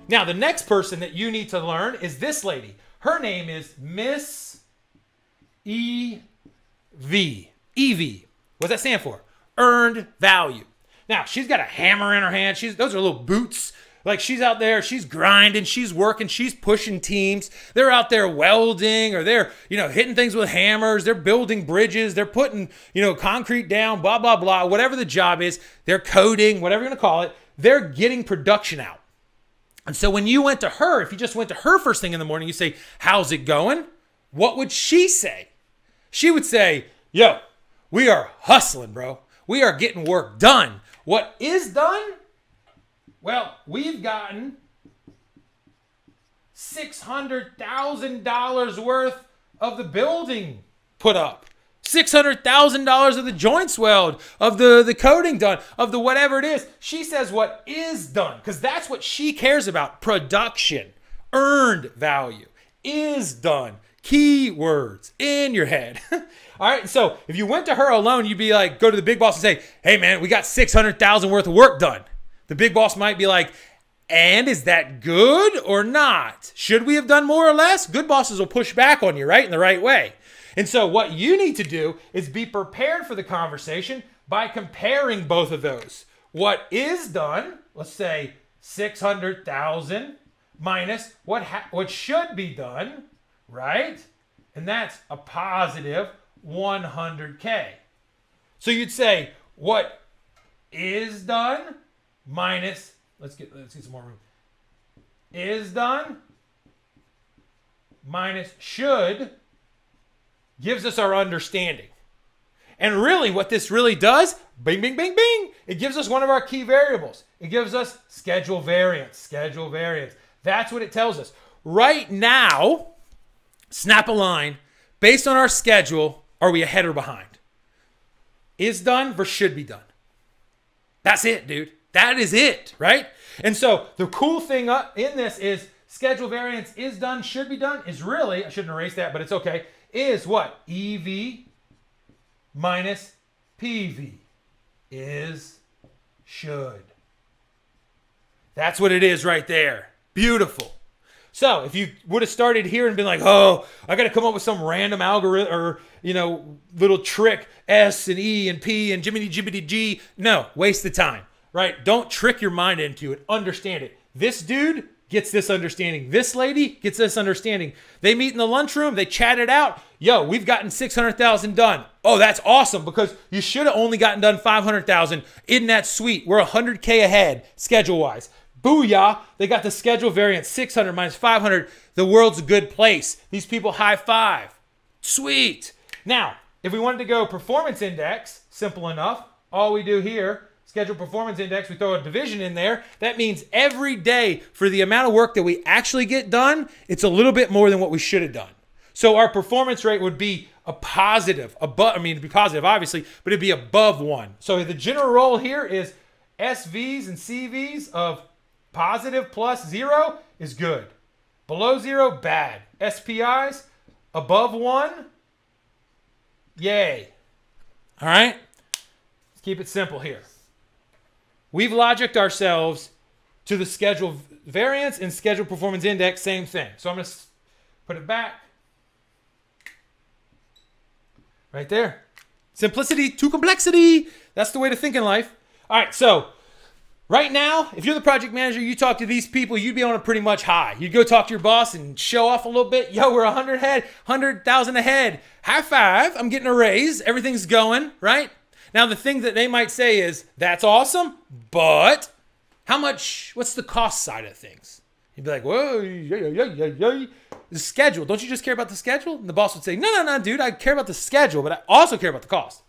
Now, the next person that you need to learn is this lady. Her name is Miss E.V. EV. What's that stand for? Earned value. Now, she's got a hammer in her hand. Those are little boots. Like, she's out there, she's grinding, she's working, she's pushing teams. They're out there welding, or they're, hitting things with hammers. They're building bridges. They're putting, concrete down, blah, blah, blah. Whatever the job is, they're coding, whatever you're going to call it. They're getting production out. And so when you went to her, if you just went to her first thing in the morning, you say, how's it going? What would she say? She would say, yo, we are hustling, bro. We are getting work done. What is done? Well, we've gotten $600,000 worth of the building put up. $600,000 of the joints weld, of the coating done, of the whatever it is. She says what is done, because that's what she cares about. Production, earned value, is done. Keywords in your head. All right, so if you went to her alone, you'd be like, go to the big boss and say, hey man, we got $600,000 worth of work done. The big boss might be like, and is that good or not? Should we have done more or less? Good bosses will push back on you, right? In the right way. And so what you need to do is be prepared for the conversation by comparing both of those. What is done, let's say 600,000 minus what should be done, right? And that's a positive 100K. So you'd say what is done minus, let's get some more room. Is done minus should gives us our understanding. And really what this really does, bing, bing, bing, bing, it gives us one of our key variables. It gives us schedule variance, schedule variance. That's what it tells us. Right now, snap a line. Based on our schedule, are we ahead or behind? Is done versus should be done. That's it, dude. That is it, right? And so the cool thing in this is schedule variance is done, should be done is really, I shouldn't erase that, but it's okay, is what? EV minus PV is should. That's what it is right there. Beautiful. So if you would have started here and been like, oh, I got to come up with some random algorithm or, little trick, S and E and P and jibbity jibbity G. No, waste the time, right? Don't trick your mind into it. Understand it. This dude gets this understanding. This lady gets this understanding. They meet in the lunchroom. They chat it out. Yo, we've gotten 600,000 done. Oh, that's awesome because you should have only gotten done 500,000. Isn't that sweet? We're 100K ahead schedule-wise. Booyah. They got the schedule variance, 600 minus 500. The world's a good place. These people high five. Sweet. Now, if we wanted to go performance index, simple enough. All we do here, schedule performance index, we throw a division in there. That means every day for the amount of work that we actually get done, it's a little bit more than what we should have done. So our performance rate would be a positive, it'd be positive obviously, but it'd be above 1. So the general rule here is SVs and CVs of positive plus 0 is good. Below 0, bad. SPIs, above 1, yay. All right? Let's keep it simple here. We've logicked ourselves to the schedule variance and schedule performance index, same thing. So I'm going to put it back. Right there. Simplicity to complexity. That's the way to think in life. All right, so right now, if you're the project manager, you talk to these people, you'd be on a pretty much high. You'd go talk to your boss and show off a little bit. Yo, we're 100,000 ahead. High five. I'm getting a raise. Everything's going, right? Now, the thing that they might say is, that's awesome, but how much, what's the cost side of things? You'd be like, whoa, the schedule. Don't you just care about the schedule? And the boss would say, no, dude, I care about the schedule, but I also care about the cost.